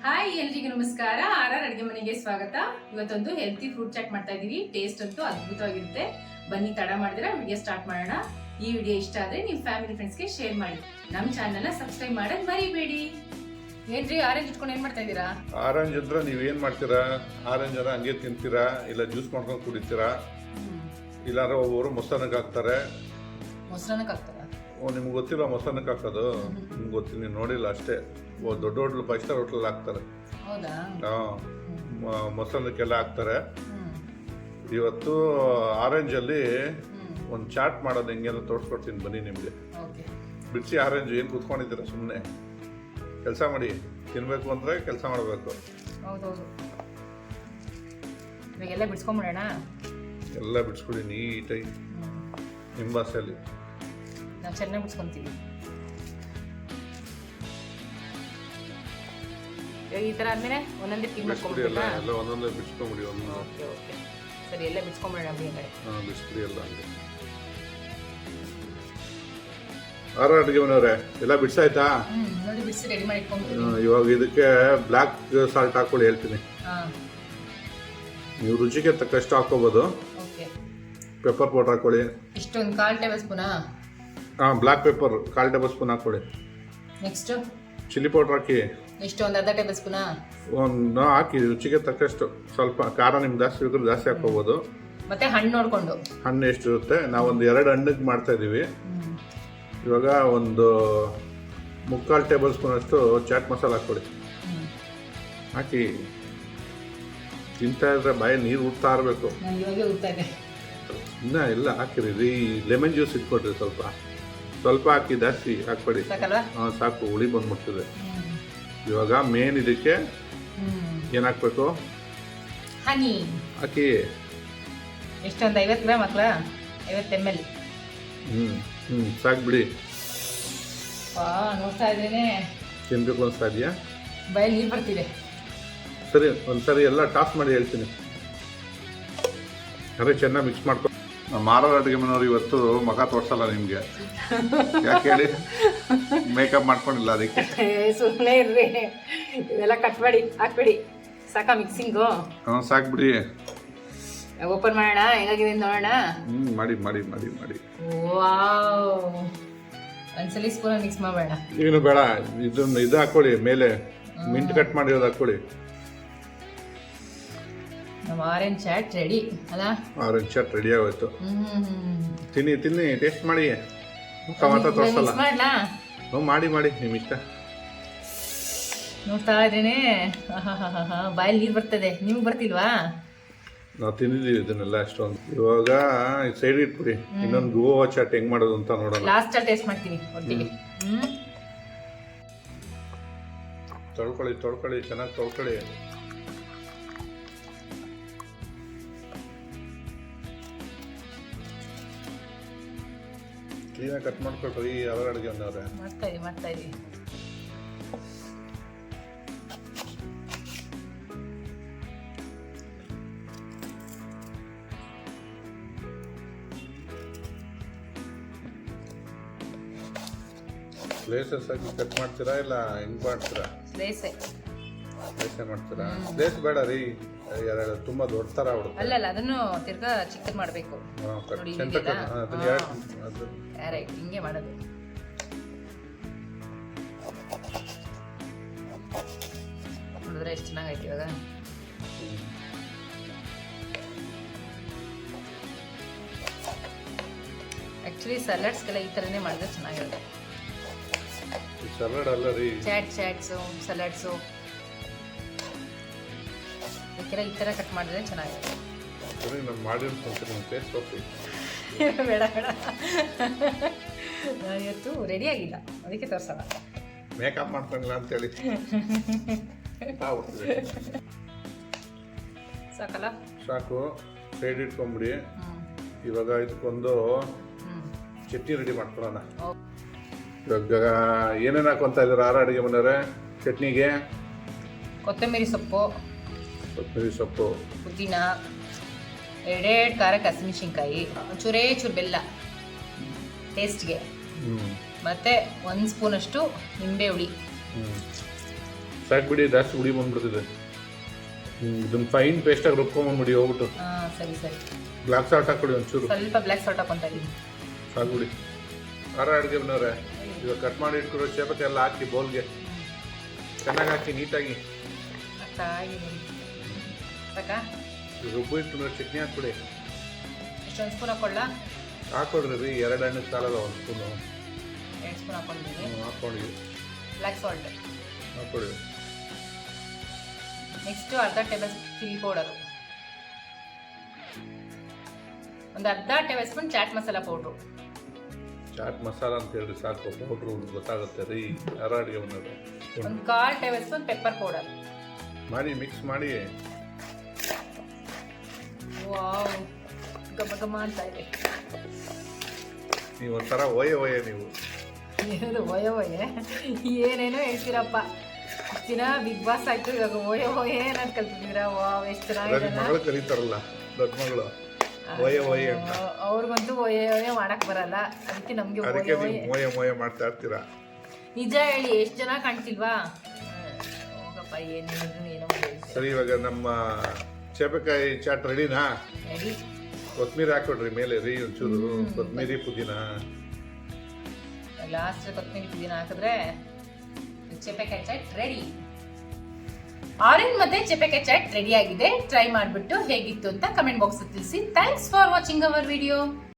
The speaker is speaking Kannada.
ಹಾಯ್ ಎಲ್ರಿಗೂ ನಮಸ್ಕಾರ. ಆರ್ ಅಡುಗೆ ಮನೆಗೆ ಸ್ವಾಗತ. ಇವತ್ತೊಂದು ಹೆಲ್ತಿ ಫ್ರೂಟ್ ಚಾಟ್ ಮಾಡ್ತಾ ಇದೀವಿ. ಟೇಸ್ಟ್ ಅಂತೂ ಅದ್ಭುತವಾಗಿರುತ್ತೆ. ಬನ್ನಿ ತಡ ಮಾಡಿದ್ರೆ ವಿಡಿಯೋ ಸ್ಟಾರ್ಟ್ ಮಾಡೋಣ. ಈ ವಿಡಿಯೋ ಇಷ್ಟ ಆದ್ರೆ ನಿಮ್ಮ ಫ್ಯಾಮಿಲಿ ಫ್ರೆಂಡ್ಸ್ಗೆ ಶೇರ್ ಮಾಡಿ. ನಮ್ಮ ಚಾನಲ್ನ ಸಬ್ಸ್ಕ್ರೈಬ್ ಮಾಡೋದು ಮರಿಬೇಡಿ. ಏನ್ರಿ ಆರೆಂಜ್ ಇಟ್ಕೊಂಡು ಏನ್ ಮಾಡ್ತಾ ಇದ್ದೀರಾ? ಆರೆಂಜ್ ಅಂದ್ರೆ ನೀವೇನ್ ಮಾಡ್ತೀರಾ? ಆರೆಂಜ್ ಅನ್ನ ಹಂಗೆ ತಿಂತೀರಾ, ಇಲ್ಲ ಜ್ಯೂಸ್ ಮಾಡ್ಕೊಂಡು ಕುಡಿತೀರಾ, ಇಲ್ಲಾಂದ್ರೆ ಒಬ್ಬರು ಮೊಸರನ್ನಕ್ಕೆ ಹಾಕ್ತಾರೆ. ಮೊಸರನ್ನಕ್ಕೆ ಹಾಕ್ತಾರ? ನಿಮ್ಗೆ ಗೊತ್ತಿಲ್ಲ ಮೊಸರನ್ನಕ್ಕೆ ಹಾಕೋದು? ನಿಮ್ಗೆ ಗೊತ್ತಿಲ್ಲ, ನೀವು ನೋಡಿಲ್ಲ ಅಷ್ಟೇ. ದೊಡ್ಡ ಹೋಟ್ಲು 5 ಸ್ಟಾರ್ ಹೋಟ್ಲಲ್ಲಿ ಹಾಕ್ತಾರೆ. ಹೌದಾ? ಮೊಸರನ್ನಕ್ಕೆಲ್ಲ ಹಾಕ್ತಾರೆ. ಇವತ್ತು ಆರೆಂಜ್ ಅಲ್ಲಿ ಒಂದು ಚಾಟ್ ಮಾಡೋದು ಹೆಂಗೆಲ್ಲ ತೋರಿಸ್ಕೊಡ್ತೀನಿ ಬನ್ನಿ ನಿಮ್ಗೆ. ಬಿಡಿಸಿ ಆರೆಂಜ್ ಏನು ಕೂತ್ಕೊಂಡಿದ್ದೀರಾ? ಸುಮ್ಮನೆ ಕೆಲಸ ಮಾಡಿ. ತಿನ್ಬೇಕು ಅಂದ್ರೆ ಕೆಲಸ ಮಾಡಬೇಕು. ಹೌದೌದು. ಇವಾಗೆಲ್ಲ ಬಿಡಿಸ್ಕೊಂಬಿಡೋಣ. ಎಲ್ಲ ಬಿಡಿಸ್ಕೊಳ್ಳಿ ನೀಟಾಗಿ ನಿಮ್ಮ ಭಾಷೆಯಲ್ಲಿ. ನಾವು ಚೆನ್ನಾಗಿ ಬಿಡಿಸ್ಕೊಂತೀವಿ. ಈ ಥರ ಆದ್ಮೇಲೆ ಒಂದೊಂದೇ ಕ್ಲೀನ್ ಮಾಡ್ಕೊಂಬಿಡಿ. ಎಲ್ಲ ಒಂದೊಂದೇ ಬಿಡಿಸ್ಕೊಂಬಿಡಿ. ಓಕೆ ಓಕೆ ಸರಿ, ಎಲ್ಲ ಬಿಡಿಸ್ಕೊಂಬಿಡೋಣ. ಬಿಡಿಸ್ಬಿಡಿ ಎಲ್ಲ ಹಂಗೆ. ಆರ್ ಅಡುಗೆ ಮನೆಯವ್ರೆ ಎಲ್ಲ ಬಿಡ್ಸಾಯ್ತಾ? ನೋಡಿ ಬಿಡಿಸಿ ರೆಡಿ ಮಾಡಿ ಇಟ್ಕೊಂಡ್ಬಿಡಿ. ಇವಾಗ ಇದಕ್ಕೆ ಬ್ಲ್ಯಾಕ್ ಸಾಲ್ಟ್ ಹಾಕೊಳ್ಳಿ ಹೇಳ್ತೀನಿ. ನೀವು ರುಚಿಗೆ ತಕ್ಕಷ್ಟು ಹಾಕೋಬಹುದು. ಓಕೆ. ಪೆಪ್ಪರ್ ಪೌಡರ್ ಹಾಕೊಳ್ಳಿ. ಇಷ್ಟೊಂದು 1/4 ಟೇಬಲ್ ಸ್ಪೂನಾ? ಬ್ಲ್ಯಾಕ್ ಪೆಪ್ಪರ್ 1/4 ಟೇಬಲ್ ಸ್ಪೂನ್ ಹಾಕೊಳ್ಳಿ. ನೆಕ್ಸ್ಟ್ ಚಿಲ್ಲಿ ಪೌಡರ್ ಹಾಕಿ. ಎಷ್ಟು? ಒಂದು ಅರ್ಧ ಟೇಬಲ್ ಸ್ಪೂನಾ? ಒಂದು ಹಾಕಿ ರುಚಿಗೆ ತಕ್ಕಷ್ಟು. ಸ್ವಲ್ಪ ಖಾರ ನಿಮ್ಗೆ ಜಾಸ್ತಿ ಬೇಕಾದ್ರೆ ಜಾಸ್ತಿ ಹಾಕೋಬಹುದು. ಮತ್ತೆ ಹಣ್ಣು ನೋಡ್ಕೊಂಡು. ಹಣ್ಣು ಎಷ್ಟು ಇರುತ್ತೆ? ನಾವೊಂದು 2 ಹಣ್ಣಿಗೆ ಮಾಡ್ತಾ ಇದೀವಿ. ಇವಾಗ ಒಂದು 3/4 ಟೇಬಲ್ ಸ್ಪೂನ್ ಅಷ್ಟು ಚಾಟ್ ಮಸಾಲ ಹಾಕೊಳ್ಳಿ. ಹಾಕಿ ತಿಂತಾ ಇದ್ರೆ ಬಾಯಿ ನೀರು ಉಡ್ತಾ ಇರಬೇಕು. ಇನ್ನ ಎಲ್ಲ ಹಾಕಿರಿ. ಲೆಮನ್ ಜ್ಯೂಸ್ ಇಟ್ಕೊಡ್ರಿ. ಸ್ವಲ್ಪ ಹಾಕಿ, ಜಾಸ್ತಿ ಹಾಕ್ಬೇಡಿ. ಸಾಕು, ಹುಳಿ ಬಂದ್ಬಿಡ್ತದೆ. ಇವಾಗ ಮೇನ್ ಇದಕ್ಕೆ ಏನ್ ಹಾಕ್ಬೇಕು? ಹನಿ ಹಾಕಿ. ಎಷ್ಟೊಂದು 50 ಗ್ರಾಮ್ ಹಾಕ್ಲಾ? 50 ml. ಸಾಕು ಬಿಡಿ. ನೋಡ್ತಾ ಇದ್ದೇನೆ, ತಿನ್ಬೇಕು ಅನ್ಸ್ತಾ ಇದೆಯಾ? ಬಾಯಲ್ಲಿ ನೀರು ಬರ್ತಿದೆ. ಸರಿ, ಒಂದ್ಸರಿ ಎಲ್ಲ ಟಾಸ್ ಮಾಡಿ ಹೇಳ್ತೀನಿ. ಅದೇ ಚೆನ್ನಾಗಿ ಮಿಕ್ಸ್ ಮಾಡ್ಕೊ. ಮಾರೋ ಅಡುಗೆ ಮನೆಯವ್ರು ಇವತ್ತು ಮಗ ತೋರ್ಸಲ್ಲ ನಿಮ್ಗೆ. ಯಾಕೆ ಹೇಳಿ? ಮೇಕಪ್ ಮಾಡ್ಕೊಂಡಿಲ್ಲ ಅದಕ್ಕೆ. ಸುಮ್ಮನೆ ಇರ್ರಿ, ಇವೆಲ್ಲ ಕಟ್ ಮಾಡಿ ಹಾಕ್ಬಿಡಿ. ಸಾಕಾ ಮಿಕ್ಸಿಂಗು? ಸಾಕು ಬಿಡಿ. ಓಪನ್ ಮಾಡೋಣ, ಹೇಗಾಗಿದೆ ನೋಡೋಣ. ಮಾಡಿ ಮಾಡಿ ಮಾಡಿ ಮಾಡಿ. ವಾವ್, ಒಂದ್ಸಲಿ ಸ್ಪೂನ್ ಮಿಕ್ಸ್ ಮಾಡಬೇಡ. ಏನು ಬೇಡ, ಇದು ಹಾಕೊಳ್ಳಿ ಮೇಲೆ. ಮಿಂಟ್ ಕಟ್ ಮಾಡಿರೋದು ಹಾಕೊಳ್ಳಿ. ನಮ್ಮ ಆರೆಂಜ್ ಚಾಟ್ ರೆಡಿ ಅಲ್ಲ? ಆರೆಂಜ್ ಚಾಟ್ ರೆಡಿ ಆಗೋಯ್ತು. ತಿನ್ನಿ ತಿನ್ನಿ, ಟೇಸ್ಟ್ ಮಾಡಿ. ಮಾತ್ರ ತೋರಿಸಲ್ಲ. ಮಾಡಿ ಮಾಡಿ, ನಿಮ್ಮ ಇಷ್ಟ. ನೋಡ್ತಾ ಇದ್ದೇನೆ, ಬಾಯಲ್ಲಿ ನೀರು ಬರ್ತದೆ. ನಿಮ್ಗೆ ಬರ್ತಿಲ್ವಾ? ನಾವು ತಿಂದಿದ್ದೀವಿ ಇದನ್ನೆಲ್ಲ ಅಷ್ಟೊಂದು. ಇವಾಗ ಸೈಡ್ ಇಟ್ಬಿಡಿ. ಇನ್ನೊಂದು ಗೋವಾ ಚಾಟ್ ಹೆಂಗ್ ಮಾಡೋದು ಅಂತ ನೋಡೋಣ. ಲಾಸ್ಟ್ ಟೇಸ್ಟ್ ಮಾಡ್ತೀನಿ ಒಟ್ಟಿಗೆ. ತೊಳ್ಕೊಳ್ಳಿ, ಚೆನ್ನಾಗಿ ತೊಳ್ಕೊಳ್ಳಿ. ಕ್ಲೀನಾಗಿ ಕಟ್ ಮಾಡ್ಕೊಳ್ರಿ. ಯಾವ ಅಡುಗೆ ಅನ್ನೋರೆ ಮಾಡ್ತಾ ಇದೀವಿ. ಸ್ಲೈಸಸ್ ಆಗಿ ಕಟ್ ಮಾಡ್ತೀರಾ ಇಲ್ಲ ಹೆಂಗ್ ಮಾಡ್ತೀರಾ? ಸ್ಲೈಸೇ ಮಾಡ್ತೀರಾ? ಸ್ಲೈಸ್ ಬೇಡ ರೀ, ತುಂಬಾ ದೊಡ್ಡ ತರ ಆಗ್ಬಿಡುತ್ತೆ. ಅಲ್ಲ, ಅದನ್ನು ತಿರ್ಗಾ ಚಿಕ್ಕದ್ ಮಾಡಬೇಕು. ಹಿಂಗೆ ಮಾಡೋದು. ನೋಡಿದ್ರೆ ಎಷ್ಟು ಚೆನ್ನಾಗೈತಿ ಇವಾಗ. ಆಕ್ಚುಲಿ ಸಲಾಡ್ಸ್ಗೆಲ್ಲ ಈ ಥರನೇ ಮಾಡಿದ್ರೆ ಚೆನ್ನಾಗಿರುತ್ತೆ. ಸಲಾಡ್ ಅಲ್ಲ ರೀ, ಚಾಟ್ಸು ಸಲಾಡ್ಸು ಈ ಥರ ಕಟ್ ಮಾಡಿದ್ರೆ ಚೆನ್ನಾಗಿರುತ್ತೆ. ಬೇಡ ಇವತ್ತು ರೆಡಿ ಆಗಿಲ್ಲ, ಅದಕ್ಕೆ ತೋರ್ಸಲ್ಲ. ಮೇಕಪ್ ಮಾಡ್ಕೊಂಡಿಲ್ಲ ಅಂತೇಳಿ. ಸಾಕಲ್ಲ? ಸಾಕು. ಸೈಡ್ ಇಟ್ಕೊಂಬಿಡಿ. ಇವಾಗ ಇದಕ್ಕೊಂದು ಚಟ್ನಿ ರೆಡಿ ಮಾಡ್ಕೊಳ್ಳೋಣ. ಇವಾಗ ಏನೇನು ಹಾಕೊಂತ ಇದ್ದಾರೆ ಆರ್ ಅಡುಗೆ ಮನೆಯವರೇ ಚಟ್ನಿಗೆ? ಕೊತ್ತಂಬರಿ ಸೊಪ್ಪು, ಪುದೀನ, 2 ಖಾರಕ್ಕೆ ಹಸಿಮೆಣಸಿನ್ಕಾಯಿ, ಚೂರು ಬೆಲ್ಲ ಟೇಸ್ಟ್ಗೆ, ಮತ್ತೆ 1 ಸ್ಪೂನ್ ಅಷ್ಟು ನಿಂಬೆ ಹುಳಿ, ಸಾಕು ಬಿಡಿ, ಜಾಸ್ತಿ ಹುಡಿ ಬಂದ್ಬಿಡ್ತಿದೆ. ಇದನ್ನ ಫೈನ್ ಪೇಸ್ಟಾಗಿ ರುಬ್ಕೊಂಬಂದ್ಬಿಡಿ ಹೋಗ್ಬಿಟ್ಟು. ಸರಿ ಸರಿ. ಬ್ಲಾಕ್ ಸಾಲ್ಟ್ ಹಾಕ್ಬಿಡಿ ಒಂಚೂರು. ಸ್ವಲ್ಪ ಬ್ಲ್ಯಾಕ್ ಸಾಲ್ಟ್ ಹಾಕೊಂತ ಇದೀನಿ. ಸಾಕು ಬಿಡಿ. ಅಡುಗೆ ಬಂದವ್ರೆ, ಇವಾಗ ಕಟ್ ಮಾಡಿ ಇಟ್ಕೊಡೋ ಚೇಪಕ್ಕೆ ಎಲ್ಲ ಹಾಕಿ ಬೌಲ್ಗೆ ಚೆನ್ನಾಗಿ ಹಾಕಿ ನೀಟಾಗಿ ಸಾಕಾ? ರುಬ್ಬು ಇಟ್ಟು ಚಟ್ನಿ ಹಾಕ್ಬಿಡಿ. ಎಷ್ಟೊಂದು ಸ್ಪೂನ್ ಹಾಕೊಳ್ಳ? ಹಾಕೊಡ್ರಿ ರೀ, 2 ಹಣ್ಣು ಸಾಲಲ್ಲ, 1 ಸ್ಪೂನು. 2 ಸ್ಪೂನ್ ಹಾಕೊಂಡಿದ್ದೀನಿ. ಹಾಕ್ಕೊಂಡಿವಿ. ಬ್ಲ್ಯಾಕ್ ಸಾಲ್ಟ್ ಹಾಕ್ಕೊಳ್ಳಿ. ನೆಕ್ಸ್ಟು ಅರ್ಧ ಟೇಬಲ್ ಚಿಲ್ಲಿ ಪೌಡರು, ಒಂದು ಅರ್ಧ table spoon chaat masala powder. Chaat masala ಅಂತ ಹೇಳ್ರಿ ಸಾಕು, ಪೌಡ್ರು ಗೊತ್ತಾಗುತ್ತೆ ರೀ. ಯಾರ ಅಡುಗೆ ಬಂದವ್ರೆ. ಒಂದು 1/4 ಟೇಬಲ್ ಸ್ಪೂನ್ ಪೆಪ್ಪರ್ ಪೌಡರ್ ಮಾಡಿ ಮಿಕ್ಸ್ ಮಾಡಿ. ವಾವ್, ಘಮ ಘಮ ಅಂತ ಇದೆ. ನೀವು ಒಂಥರ ಓಯೆ ನೀವು. ಏನದು ಓಯೆ ಏನೇನೋ ಹೇಳ್ತೀರಪ್ಪ. ದಿನ ಬಿಗ್ ಬಾಸ್ ಆಯ್ತು, ಇವಾಗ ಓಯೆ ಅನ್ನೋದು ಕಲ್ತಿದ್ದೀರಾ. ವಾವ್, ಎಷ್ಟು ಚೆನ್ನಾಗಿದೆ. ಮಗಳು ಕರೀತಾರಲ್ಲ, ದೊಡ್ಡ ಮಗಳು, ಓಯೆ ಅಂತ. ಅವ್ರಿಗಂತೂ ಓಯೆ ಮಾಡಕ್ ಬರಲ್ಲ, ಅದಕ್ಕೆ ನಮ್ಗೆ ಓಯೆ ಮಾಡ್ತಾ ಇರ್ತೀರಾ. ನಿಜ ಹೇಳಿ, ಎಷ್ಟು ಜನ ಕಾಣ್ತಿಲ್ವಾ? ಹೋಗಪ್ಪ, ಏನೋ ಸರಿ. ಇವಾಗ ನಮ್ಮ ಚೇಪೆಕಾಯಿ ಚಾಟ್ ರೆಡಿನಾ? ರೆಡಿ. ಕೊತ್ತಂಬರಿ ಹಾಕೊಡ್ರಿ ಮೇಲೆ ರೀ, ಒಂಚೂರು ಕೊತ್ತಂಬರಿ ಪುದೀನ. ಲಾಸ್ಟ್ ಕೊತ್ತಂಬರಿ ಪುದೀನ ಹಾಕಿದ್ರೆ ಚೇಪೆಕಾಯಿ ಚಾಟ್ ರೆಡಿ. ಆರೆಂಜ್ ಮತ್ತೆ ಚೇಪೆಕಾಯಿ ಚಾಟ್ ರೆಡಿ ಆಗಿದೆ. ಟ್ರೈ ಮಾಡಿಬಿಟ್ಟು ಹೇಗಿತ್ತು ಅಂತ ಕಮೆಂಟ್ ಬಾಕ್ಸ್ ತಿಳಿಸಿ. Thanks for watching our video.